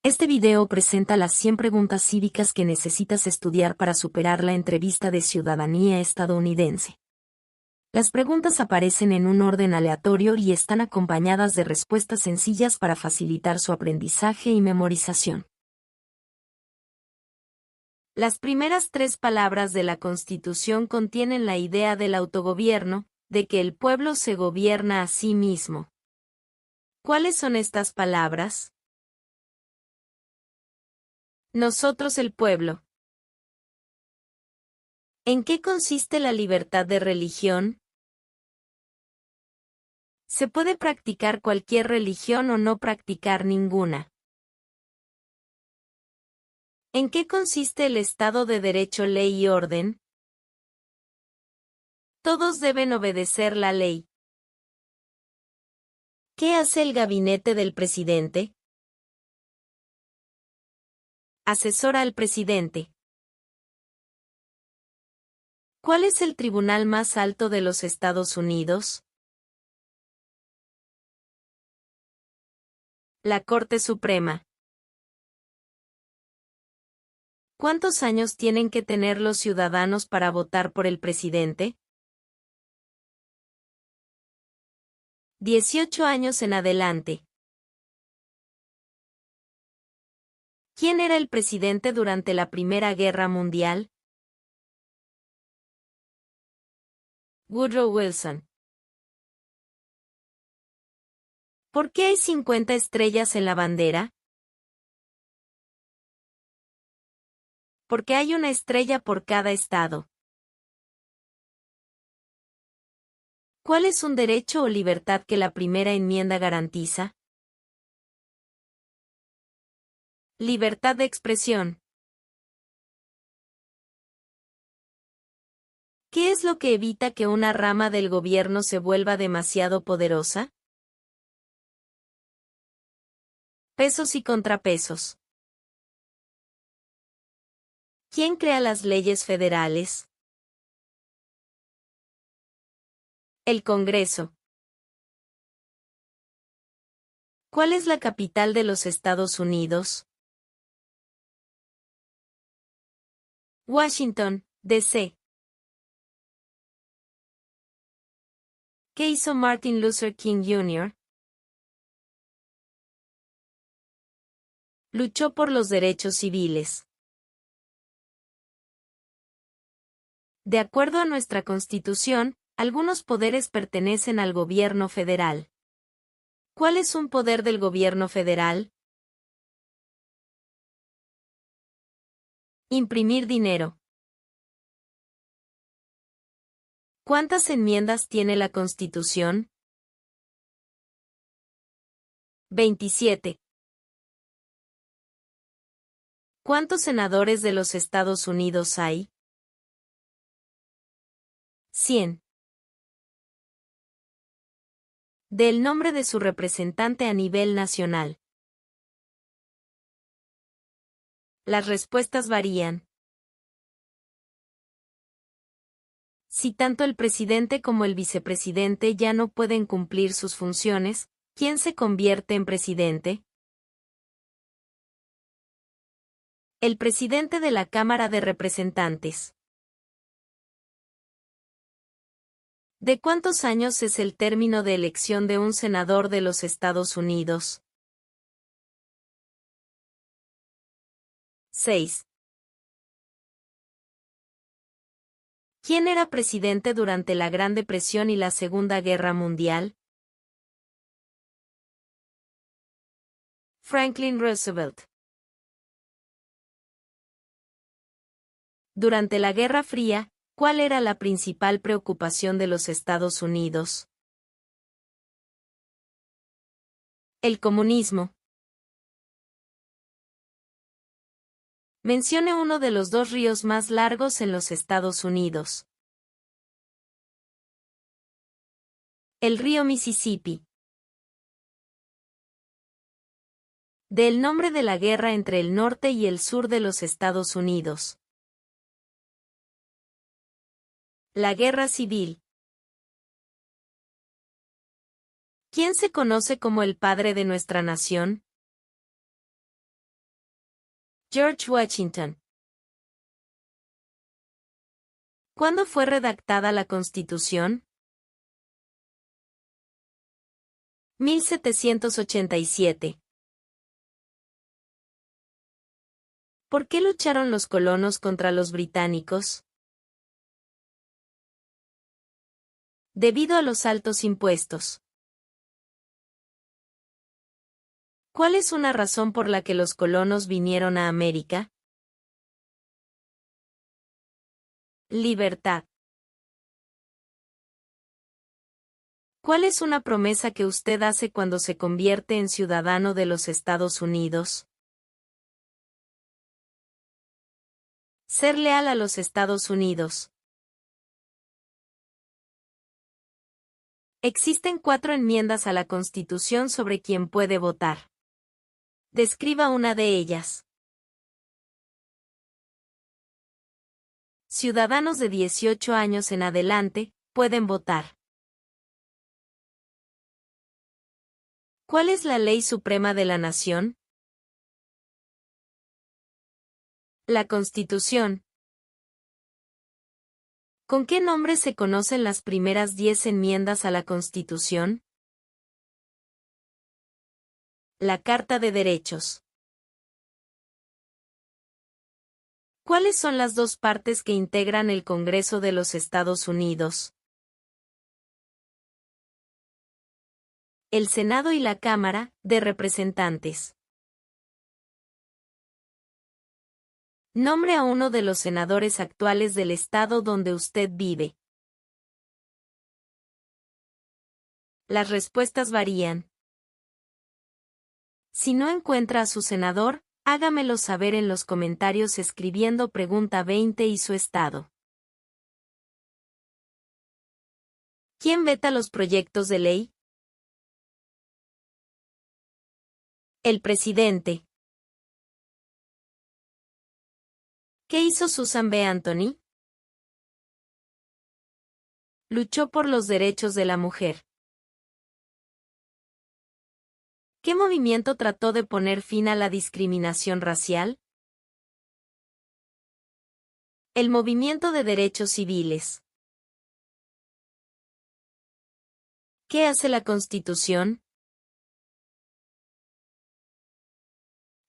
Este video presenta las 100 preguntas cívicas que necesitas estudiar para superar la entrevista de ciudadanía estadounidense. Las preguntas aparecen en un orden aleatorio y están acompañadas de respuestas sencillas para facilitar su aprendizaje y memorización. Las primeras 3 palabras de la Constitución contienen la idea del autogobierno, de que el pueblo se gobierna a sí mismo. ¿Cuáles son estas palabras? Nosotros el pueblo. ¿En qué consiste la libertad de religión? Se puede practicar cualquier religión o no practicar ninguna. ¿En qué consiste el Estado de Derecho, ley y orden? Todos deben obedecer la ley. ¿Qué hace el gabinete del presidente? Asesora al presidente. ¿Cuál es el tribunal más alto de los Estados Unidos? La Corte Suprema. ¿Cuántos años tienen que tener los ciudadanos para votar por el presidente? 18 años en adelante. ¿Quién era el presidente durante la Primera Guerra Mundial? Woodrow Wilson. ¿Por qué hay 50 estrellas en la bandera? Porque hay una estrella por cada estado. ¿Cuál es un derecho o libertad que la primera enmienda garantiza? Libertad de expresión. ¿Qué es lo que evita que una rama del gobierno se vuelva demasiado poderosa? Pesos y contrapesos. ¿Quién crea las leyes federales? El Congreso. ¿Cuál es la capital de los Estados Unidos? Washington, D.C. ¿Qué hizo Martin Luther King Jr.? Luchó por los derechos civiles. De acuerdo a nuestra Constitución, algunos poderes pertenecen al gobierno federal. ¿Cuál es un poder del gobierno federal? Imprimir dinero. ¿Cuántas enmiendas tiene la Constitución? 27. ¿Cuántos senadores de los Estados Unidos hay? 100. Del nombre de su representante a nivel nacional. Las respuestas varían. Si tanto el presidente como el vicepresidente ya no pueden cumplir sus funciones, ¿quién se convierte en presidente? El presidente de la Cámara de Representantes. ¿De cuántos años es el término de elección de un senador de los Estados Unidos? 6. ¿Quién era presidente durante la Gran Depresión y la Segunda Guerra Mundial? Franklin Roosevelt. Durante la Guerra Fría, ¿cuál era la principal preocupación de los Estados Unidos? El comunismo. Mencione uno de los 2 ríos más largos en los Estados Unidos. El río Mississippi. Del nombre de la guerra entre el norte y el sur de los Estados Unidos. La Guerra Civil. ¿Quién se conoce como el padre de nuestra nación? George Washington. ¿Cuándo fue redactada la Constitución? 1787. ¿Por qué lucharon los colonos contra los británicos? Debido a los altos impuestos. ¿Cuál es una razón por la que los colonos vinieron a América? Libertad. ¿Cuál es una promesa que usted hace cuando se convierte en ciudadano de los Estados Unidos? Ser leal a los Estados Unidos. Existen 4 enmiendas a la Constitución sobre quién puede votar. Describa una de ellas. Ciudadanos de 18 años en adelante pueden votar. ¿Cuál es la ley suprema de la nación? La Constitución. ¿Con qué nombre se conocen las primeras 10 enmiendas a la Constitución? La Carta de Derechos. ¿Cuáles son las 2 partes que integran el Congreso de los Estados Unidos? El Senado y la Cámara de Representantes. Nombre a uno de los senadores actuales del estado donde usted vive. Las respuestas varían. Si no encuentra a su senador, hágamelo saber en los comentarios escribiendo pregunta 20 y su estado. ¿Quién veta los proyectos de ley? El presidente. ¿Qué hizo Susan B. Anthony? Luchó por los derechos de la mujer. ¿Qué movimiento trató de poner fin a la discriminación racial? El Movimiento de Derechos Civiles. ¿Qué hace la Constitución?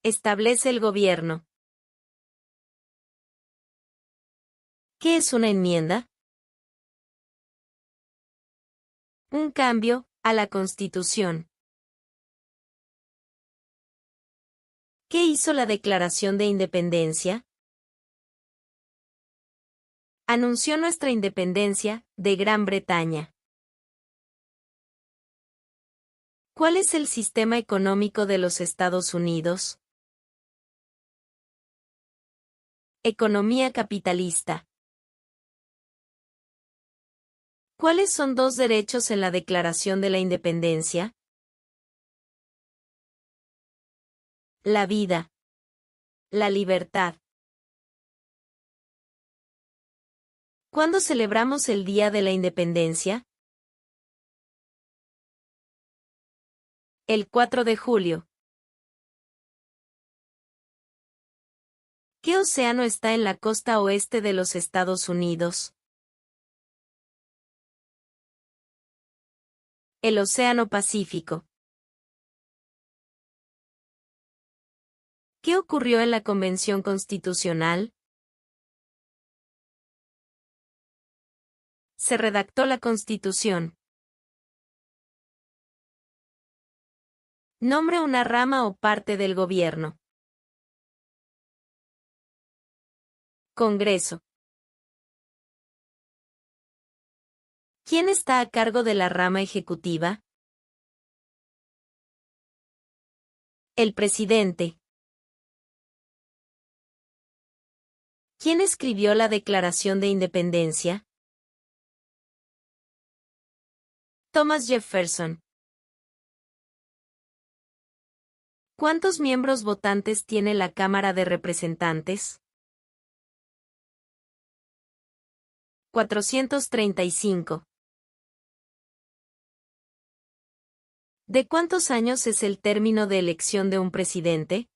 Establece el gobierno. ¿Qué es una enmienda? Un cambio a la Constitución. ¿Qué hizo la Declaración de Independencia? Anunció nuestra independencia de Gran Bretaña. ¿Cuál es el sistema económico de los Estados Unidos? Economía capitalista. ¿Cuáles son 2 derechos en la Declaración de la Independencia? La vida. La libertad. ¿Cuándo celebramos el Día de la Independencia? El 4 de julio. ¿Qué océano está en la costa oeste de los Estados Unidos? El Océano Pacífico. ¿Qué ocurrió en la Convención Constitucional? Se redactó la Constitución. Nombre una rama o parte del gobierno. Congreso. ¿Quién está a cargo de la rama ejecutiva? El presidente. ¿Quién escribió la Declaración de Independencia? Thomas Jefferson. ¿Cuántos miembros votantes tiene la Cámara de Representantes? 435. ¿De cuántos años es el término de elección de un presidente?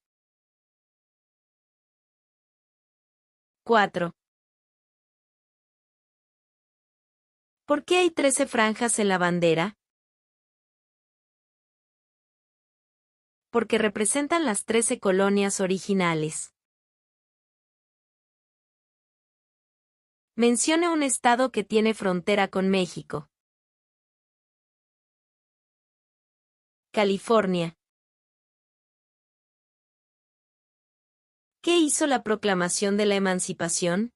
4. ¿Por qué hay 13 franjas en la bandera? Porque representan las 13 colonias originales. Mencione un estado que tiene frontera con México. California. ¿Qué hizo la Proclamación de la Emancipación?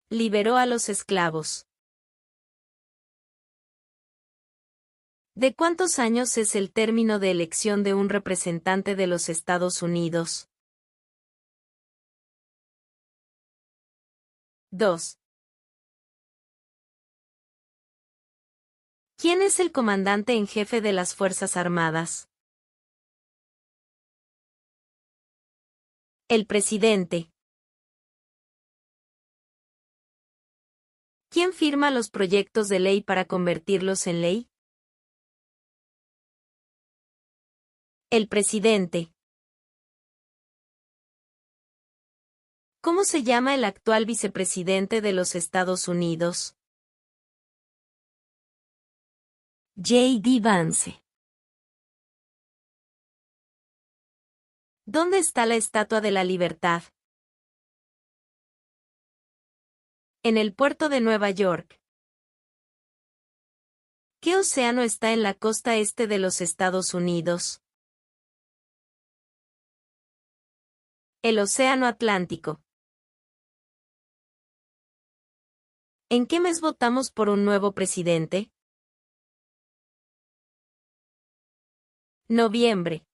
Liberó a los esclavos. ¿De cuántos años es el término de elección de un representante de los Estados Unidos? 2. ¿Quién es el comandante en jefe de las Fuerzas Armadas? El presidente. ¿Quién firma los proyectos de ley para convertirlos en ley? El presidente. ¿Cómo se llama el actual vicepresidente de los Estados Unidos? J.D. Vance. ¿Dónde está la Estatua de la Libertad? En el puerto de Nueva York. ¿Qué océano está en la costa este de los Estados Unidos? El Océano Atlántico. ¿En qué mes votamos por un nuevo presidente? Noviembre.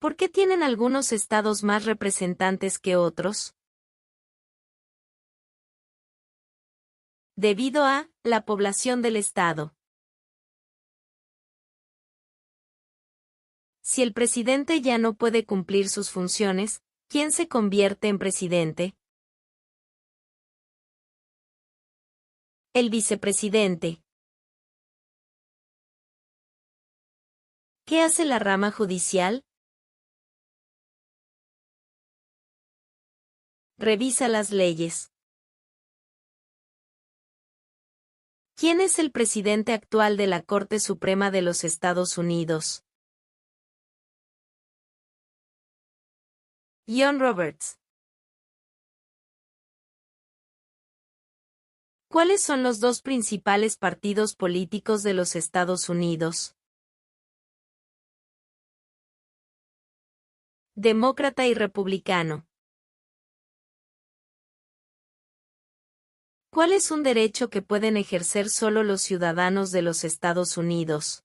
¿Por qué tienen algunos estados más representantes que otros? Debido a la población del estado. Si el presidente ya no puede cumplir sus funciones, ¿quién se convierte en presidente? El vicepresidente. ¿Qué hace la rama judicial? Revisa las leyes. ¿Quién es el presidente actual de la Corte Suprema de los Estados Unidos? John Roberts. ¿Cuáles son los dos principales partidos políticos de los Estados Unidos? Demócrata y republicano. ¿Cuál es un derecho que pueden ejercer solo los ciudadanos de los Estados Unidos?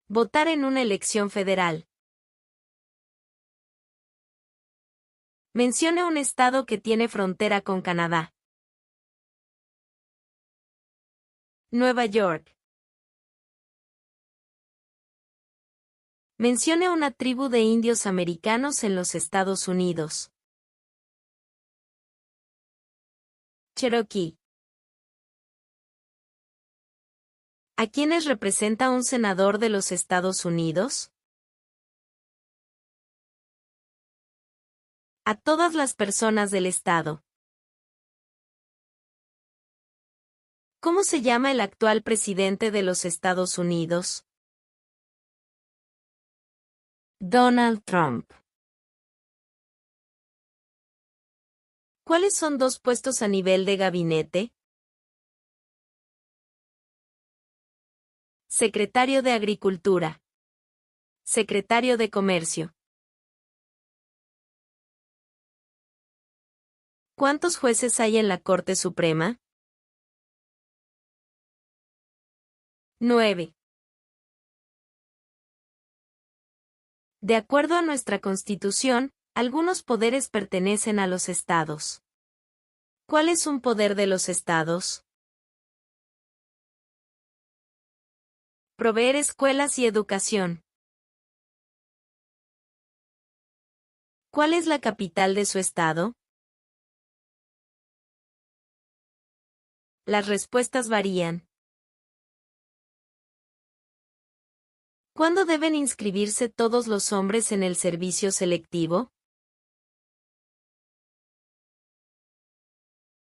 Votar en una elección federal. Mencione un estado que tiene frontera con Canadá. Nueva York. Mencione una tribu de indios americanos en los Estados Unidos. Cherokee. ¿A quiénes representa un senador de los Estados Unidos? A todas las personas del estado. ¿Cómo se llama el actual presidente de los Estados Unidos? Donald Trump. ¿Cuáles son dos puestos a nivel de gabinete? Secretario de Agricultura. Secretario de Comercio. ¿Cuántos jueces hay en la Corte Suprema? 9. De acuerdo a nuestra Constitución, algunos poderes pertenecen a los estados. ¿Cuál es un poder de los estados? Proveer escuelas y educación. ¿Cuál es la capital de su estado? Las respuestas varían. ¿Cuándo deben inscribirse todos los hombres en el servicio selectivo?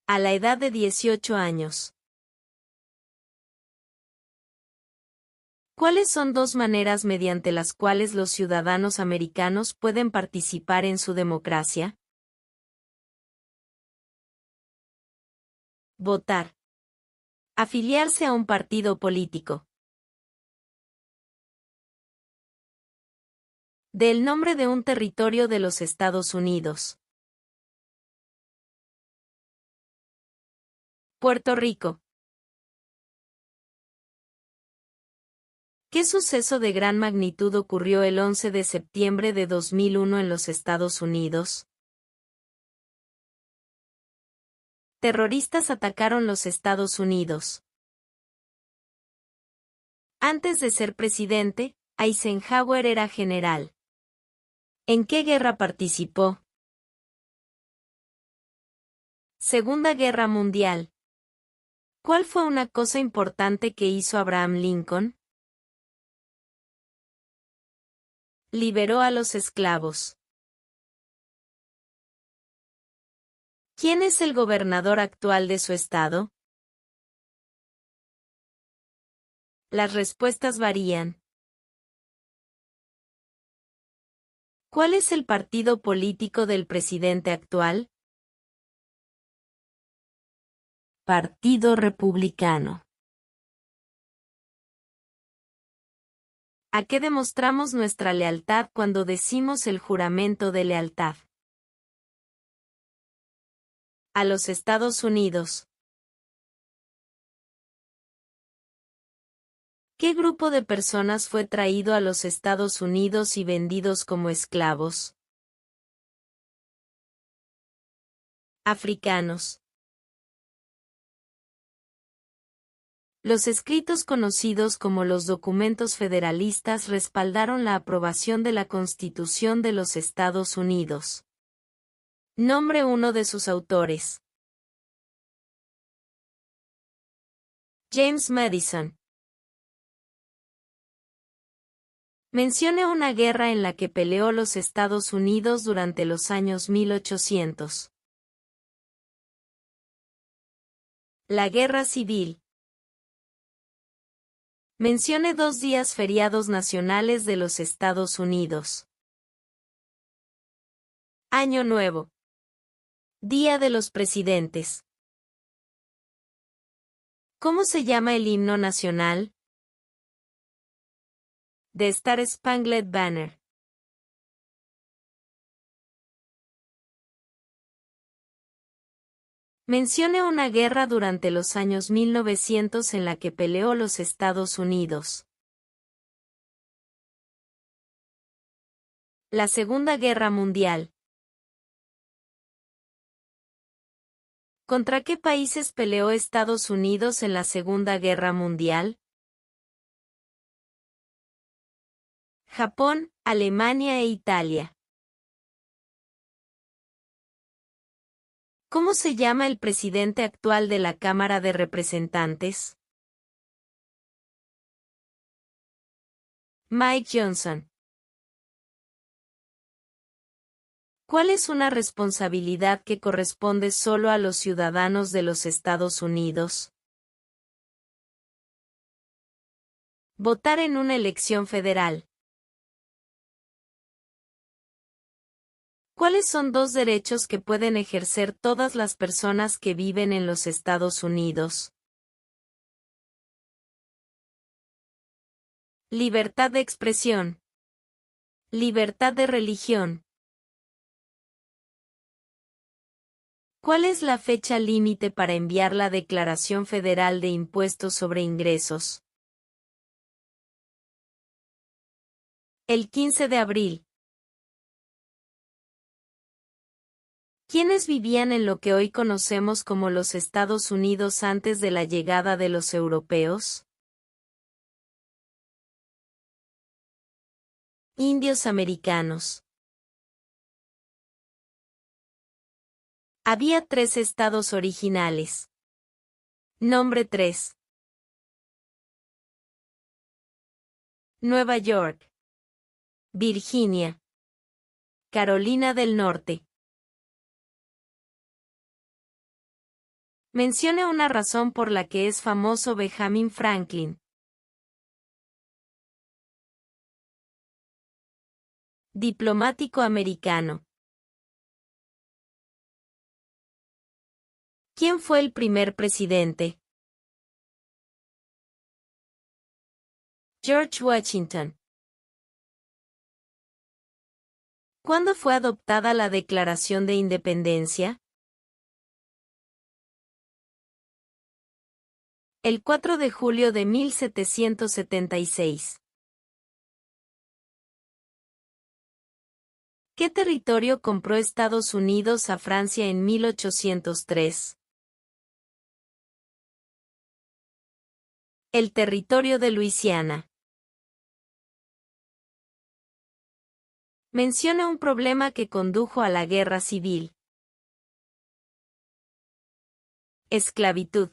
A la edad de 18 años. ¿Cuáles son dos maneras mediante las cuales los ciudadanos americanos pueden participar en su democracia? Votar. Afiliarse a un partido político. Del nombre de un territorio de los Estados Unidos. Puerto Rico. ¿Qué suceso de gran magnitud ocurrió el 11 de septiembre de 2001 en los Estados Unidos? Terroristas atacaron los Estados Unidos. Antes de ser presidente, Eisenhower era general. ¿En qué guerra participó? Segunda Guerra Mundial. ¿Cuál fue una cosa importante que hizo Abraham Lincoln? Liberó a los esclavos. ¿Quién es el gobernador actual de su estado? Las respuestas varían. ¿Cuál es el partido político del presidente actual? Partido Republicano. ¿A qué demostramos nuestra lealtad cuando decimos el juramento de lealtad? A los Estados Unidos. ¿Qué grupo de personas fue traído a los Estados Unidos y vendidos como esclavos? Africanos. Los escritos conocidos como los documentos federalistas respaldaron la aprobación de la Constitución de los Estados Unidos. Nombre uno de sus autores. James Madison. Mencione una guerra en la que peleó los Estados Unidos durante los años 1800. La Guerra Civil. Mencione dos días feriados nacionales de los Estados Unidos. Año Nuevo. Día de los Presidentes. ¿Cómo se llama el himno nacional? The Star Spangled Banner. Mencione una guerra durante los años 1900 en la que peleó los Estados Unidos. La Segunda Guerra Mundial. ¿Contra qué países peleó Estados Unidos en la Segunda Guerra Mundial? Japón, Alemania e Italia. ¿Cómo se llama el presidente actual de la Cámara de Representantes? Mike Johnson. ¿Cuál es una responsabilidad que corresponde solo a los ciudadanos de los Estados Unidos? Votar en una elección federal. ¿Cuáles son dos derechos que pueden ejercer todas las personas que viven en los Estados Unidos? Libertad de expresión. Libertad de religión. ¿Cuál es la fecha límite para enviar la Declaración Federal de Impuestos sobre Ingresos? El 15 de abril. ¿Quiénes vivían en lo que hoy conocemos como los Estados Unidos antes de la llegada de los europeos? Indios americanos. Había 3 estados originales. Nombre 3. Nueva York, Virginia, Carolina del Norte. Mencione una razón por la que es famoso Benjamin Franklin. Diplomático americano. ¿Quién fue el primer presidente? George Washington. ¿Cuándo fue adoptada la Declaración de Independencia? El 4 de julio de 1776. ¿Qué territorio compró Estados Unidos a Francia en 1803? El territorio de Luisiana. Menciona un problema que condujo a la guerra civil. Esclavitud.